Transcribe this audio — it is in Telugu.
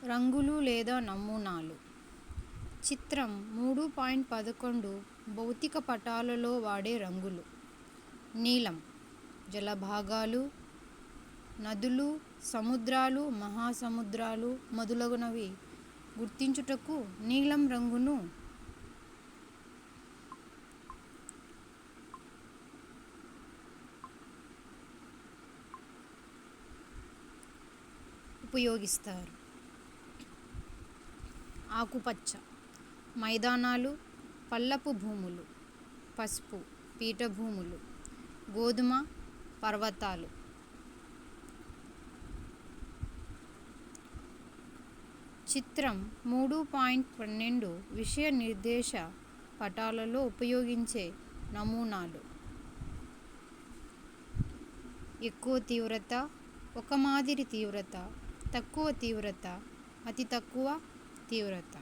రంగులు లేదా నమూనాలు. చిత్రం 3.11 భౌతిక పటాలలో వాడే రంగులు. నీలం జలభాగాలు, నదులు, సముద్రాలు, మహాసముద్రాలు మొదలగునవి గుర్తించుటకు నీలం రంగును ఉపయోగిస్తారు. ఆకుపచ్చ మైదానాలు, పల్లపు భూములు. పసుపు పీఠభూములు. గోధుమ పర్వతాలు. చిత్రం 3.12 విషయ నిర్దేశ పటాలలో ఉపయోగించే నమూనాలు. ఎక్కువ తీవ్రత, ఒక మాదిరి తీవ్రత, తక్కువ తీవ్రత, అతి తక్కువ తీవ్రత.